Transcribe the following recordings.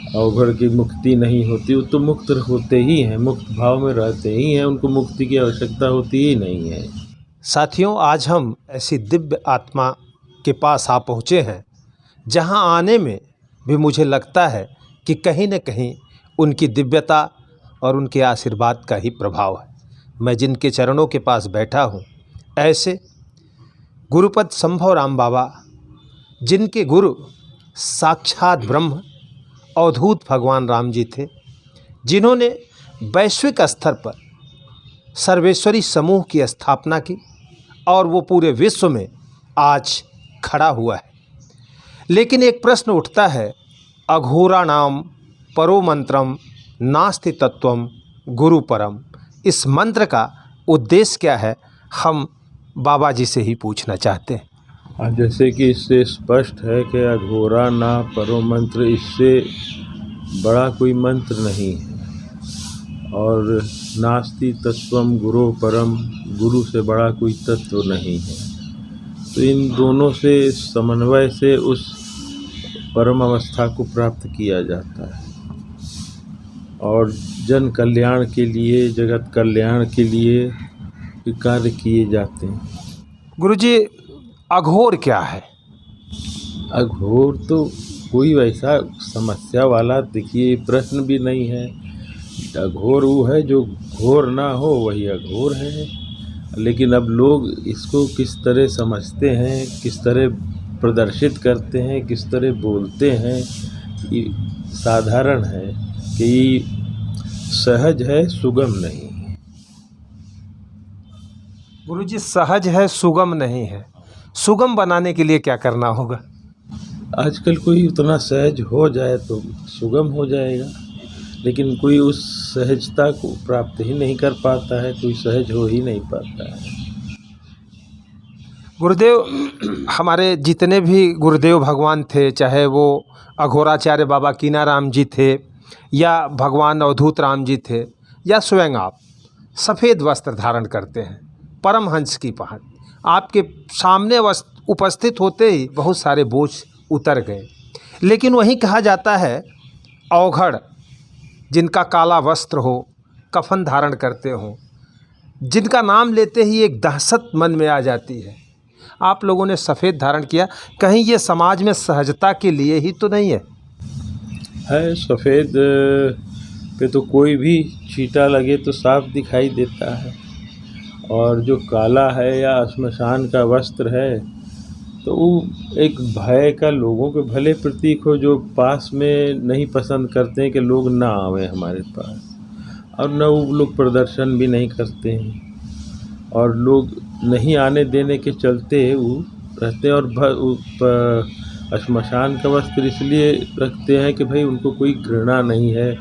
अवघड़ की मुक्ति नहीं होती। वो तो मुक्त होते ही हैं, मुक्त भाव में रहते ही हैं, उनको मुक्ति की आवश्यकता होती ही नहीं है। साथियों, आज हम ऐसी दिव्य आत्मा के पास आ पहुँचे हैं जहां आने में भी मुझे लगता है कि कहीं न कहीं उनकी दिव्यता और उनके आशीर्वाद का ही प्रभाव है। मैं जिनके चरणों के पास बैठा हूं, ऐसे गुरुपद संभव राम बाबा, जिनके गुरु साक्षात ब्रह्म अवधूत भगवान राम जी थे, जिन्होंने वैश्विक स्तर पर सर्वेश्वरी समूह की स्थापना की और वो पूरे विश्व में आज खड़ा हुआ है। लेकिन एक प्रश्न उठता है, अघोराणाम परो मंत्रम नास्ति तत्वम गुरु परम। इस मंत्र का उद्देश्य क्या है, हम बाबा जी से ही पूछना चाहते हैं। जैसे कि इससे स्पष्ट है कि अघोरा ना परो मंत्र, इससे बड़ा कोई मंत्र नहीं है। और नास्ति तत्वम गुरु परम, गुरु से बड़ा कोई तत्व नहीं है। तो इन दोनों से समन्वय से उस परम अवस्था को प्राप्त किया जाता है और जन कल्याण के लिए, जगत कल्याण के लिए कार्य किए जाते हैं। गुरुजी, अघोर क्या है? अघोर तो कोई वैसा समस्या वाला देखिए प्रश्न भी नहीं है। अघोर वो है जो घोर ना हो, वही अघोर है। लेकिन अब लोग इसको किस तरह समझते हैं, किस तरह प्रदर्शित करते हैं, किस तरह बोलते हैं, ये साधारण है कि सहज है, सुगम नहीं। गुरुजी, सहज है, सुगम नहीं है। सुगम बनाने के लिए क्या करना होगा? आजकल कोई उतना सहज हो जाए तो सुगम हो जाएगा, लेकिन कोई उस सहजता को प्राप्त ही नहीं कर पाता है, कोई सहज हो ही नहीं पाता है। गुरुदेव, हमारे जितने भी गुरुदेव भगवान थे, चाहे वो अघोराचार्य बाबा कीनाराम जी थे या भगवान अवधूत राम जी थे या स्वयं आप, सफ़ेद वस्त्र धारण करते हैं, परमहंस की पहन। आपके सामने उपस्थित होते ही बहुत सारे बोझ उतर गए। लेकिन वहीं कहा जाता है, अवघड़ जिनका काला वस्त्र हो, कफन धारण करते हों, जिनका नाम लेते ही एक दहशत मन में आ जाती है। आप लोगों ने सफ़ेद धारण किया, कहीं ये समाज में सहजता के लिए ही तो नहीं है? सफ़ेद पे तो कोई भी छींटा लगे तो साफ दिखाई देता है, और जो काला है या श्मशान का वस्त्र है तो वो एक भय का, लोगों के भले प्रतीक हो, जो पास में नहीं पसंद करते हैं कि लोग ना आवे हमारे पास, और न वो लोग प्रदर्शन भी नहीं करते हैं, और लोग नहीं आने देने के चलते वो रहते हैं। और श्मशान का वस्त्र इसलिए रखते हैं कि भाई उनको कोई घृणा नहीं है,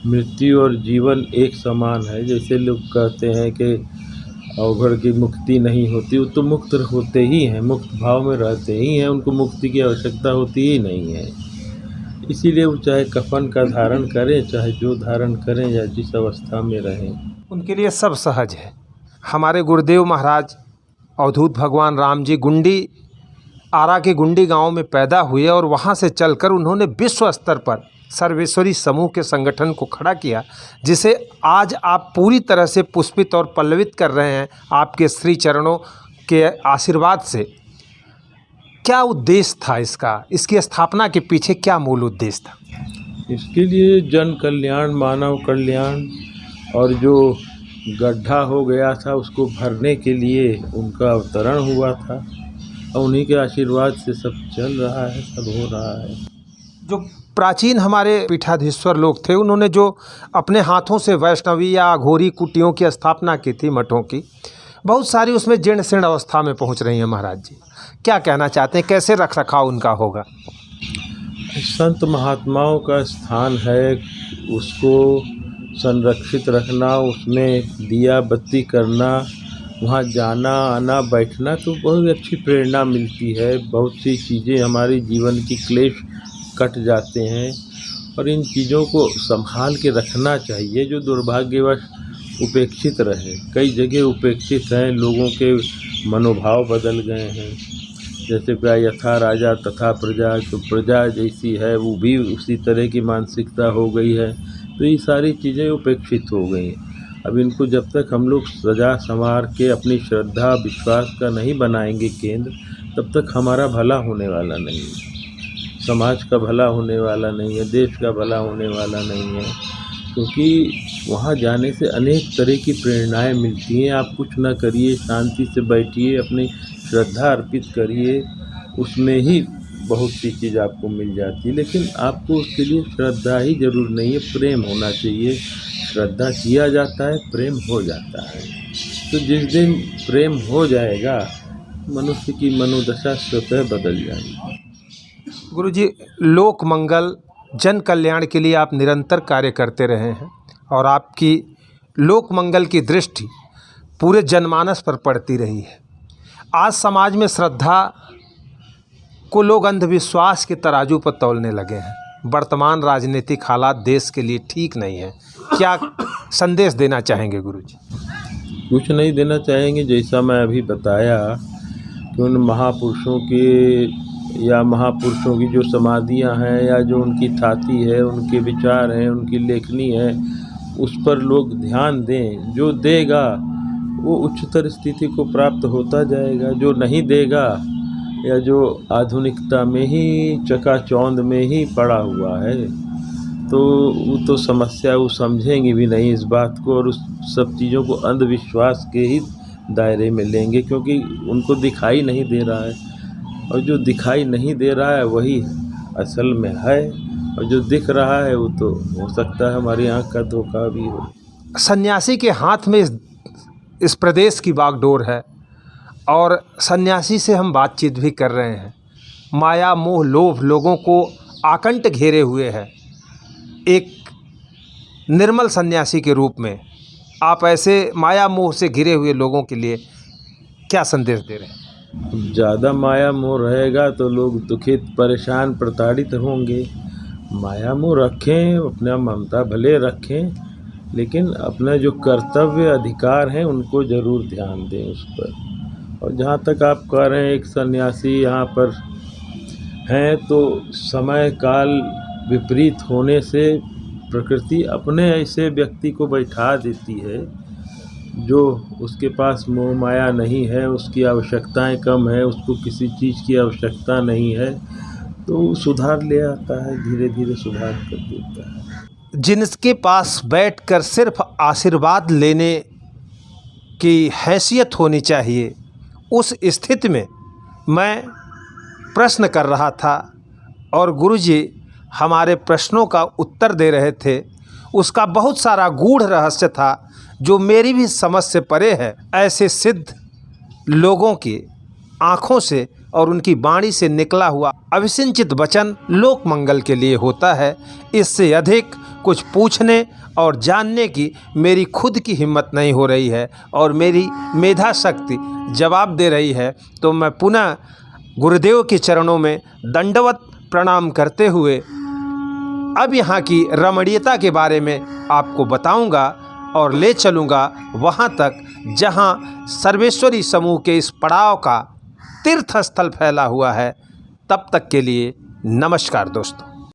मृत्यु और जीवन एक समान है। जैसे लोग कहते हैं कि अवघड़ की मुक्ति नहीं होती, वो तो मुक्त होते ही हैं, मुक्त भाव में रहते ही हैं, उनको मुक्ति की आवश्यकता होती ही नहीं है। इसीलिए वो चाहे कफन का धारण करें, चाहे जो धारण करें, या जिस अवस्था में रहें, उनके लिए सब सहज है। हमारे गुरुदेव महाराज अवधूत भगवान राम जी गुंडी, आरा के गुंडी गांव में पैदा हुए और वहां से चलकर उन्होंने विश्व स्तर पर सर्वेश्वरी समूह के संगठन को खड़ा किया, जिसे आज आप पूरी तरह से पुष्पित और पल्लवित कर रहे हैं आपके श्री चरणों के आशीर्वाद से। क्या उद्देश्य था इसका? इसकी स्थापना के पीछे क्या मूल उद्देश्य था? इसके लिए जन कल्याण, मानव कल्याण, और जो गड्ढा हो गया था उसको भरने के लिए उनका अवतरण हुआ था, और उन्हीं के आशीर्वाद से सब चल रहा है, सब हो रहा है। जो प्राचीन हमारे पीठाधीश्वर लोग थे, उन्होंने जो अपने हाथों से वैष्णवी या अघोरी कुटियों की स्थापना की थी, मठों की, बहुत सारी उसमें जीर्ण शीर्ण अवस्था में पहुंच रही हैं। महाराज जी क्या कहना चाहते हैं, कैसे रख रखाव उनका होगा? संत महात्माओं का स्थान है, उसको संरक्षित रखना, उसमें दिया बत्ती करना, वहाँ जाना आना बैठना, तो बहुत अच्छी प्रेरणा मिलती है। बहुत सी चीज़ें हमारे जीवन की क्लेश कट जाते हैं, और इन चीज़ों को संभाल के रखना चाहिए, जो दुर्भाग्यवश उपेक्षित रहे। कई जगह उपेक्षित हैं, लोगों के मनोभाव बदल गए हैं, जैसे क्या यथा राजा तथा प्रजा, तो प्रजा जैसी है वो भी उसी तरह की मानसिकता हो गई है। तो ये सारी चीज़ें उपेक्षित हो गई हैं। अब इनको जब तक हम लोग सजा संवार के अपनी श्रद्धा विश्वास का नहीं बनाएंगे केंद्र, तब तक हमारा भला होने वाला नहीं है, समाज का भला होने वाला नहीं है, देश का भला होने वाला नहीं है। क्योंकि वहाँ जाने से अनेक तरह की प्रेरणाएं मिलती हैं। आप कुछ ना करिए, शांति से बैठिए, अपनी श्रद्धा अर्पित करिए, उसमें ही बहुत सी चीज़ आपको मिल जाती है। लेकिन आपको उसके लिए श्रद्धा ही ज़रूर नहीं है, प्रेम होना चाहिए। श्रद्धा किया जाता है, प्रेम हो जाता है। तो जिस दिन प्रेम हो जाएगा, मनुष्य की मनोदशा स्वतः बदल जाएगी। गुरुजी, लोक मंगल जन कल्याण के लिए आप निरंतर कार्य करते रहे हैं और आपकी लोक मंगल की दृष्टि पूरे जनमानस पर पड़ती रही है। आज समाज में श्रद्धा को लोग अंधविश्वास के तराजू पर तौलने लगे हैं। वर्तमान राजनीतिक हालात देश के लिए ठीक नहीं है। क्या संदेश देना चाहेंगे गुरुजी? कुछ नहीं देना चाहेंगे। जैसा मैं अभी बताया कि उन महापुरुषों के या महापुरुषों की जो समाधियां हैं या जो उनकी थाती है, उनके विचार हैं, उनकी लेखनी है, उस पर लोग ध्यान दें। जो देगा वो उच्चतर स्थिति को प्राप्त होता जाएगा। जो नहीं देगा या जो आधुनिकता में ही चकाचौंध में ही पड़ा हुआ है, तो वो तो समस्या वो समझेंगे भी नहीं इस बात को, और उस सब चीज़ों को अंधविश्वास के ही दायरे में लेंगे, क्योंकि उनको दिखाई नहीं दे रहा है। और जो दिखाई नहीं दे रहा है वही असल में है, और जो दिख रहा है वो तो हो सकता है हमारी आँख का धोखा भी हो। सन्यासी के हाथ में इस प्रदेश की बागडोर है और सन्यासी से हम बातचीत भी कर रहे हैं। माया मोह लोभ लोगों को आकंठ घेरे हुए है। एक निर्मल सन्यासी के रूप में आप ऐसे माया मोह से घिरे हुए लोगों के लिए क्या संदेश दे रहे हैं? ज़्यादा माया मोह रहेगा तो लोग दुखित, परेशान, प्रताड़ित होंगे। माया मोह रखें, अपना ममता भले रखें, लेकिन अपना जो कर्तव्य अधिकार हैं उनको ज़रूर ध्यान दें उस पर। और जहाँ तक आप कह रहे हैं एक सन्यासी यहाँ पर हैं, तो समय काल विपरीत होने से प्रकृति अपने ऐसे व्यक्ति को बैठा देती है जो उसके पास मोह माया नहीं है, उसकी आवश्यकताएं कम है, उसको किसी चीज़ की आवश्यकता नहीं है, तो सुधार ले आता है, धीरे धीरे सुधार कर देता है। जिनके पास बैठकर सिर्फ आशीर्वाद लेने की हैसियत होनी चाहिए, उस स्थिति में मैं प्रश्न कर रहा था और गुरुजी हमारे प्रश्नों का उत्तर दे रहे थे। उसका बहुत सारा गूढ़ रहस्य था जो मेरी भी समझ से परे है। ऐसे सिद्ध लोगों की आँखों से और उनकी वाणी से निकला हुआ अभिसिंचित वचन लोक मंगल के लिए होता है। इससे अधिक कुछ पूछने और जानने की मेरी खुद की हिम्मत नहीं हो रही है और मेरी मेधा शक्ति जवाब दे रही है। तो मैं पुनः गुरुदेव के चरणों में दंडवत प्रणाम करते हुए अब यहाँ की रमणीयता के बारे में आपको बताऊंगा और ले चलूँगा वहाँ तक जहाँ सर्वेश्वरी समूह के इस पड़ाव का तीर्थ स्थल फैला हुआ है। तब तक के लिए नमस्कार दोस्तों।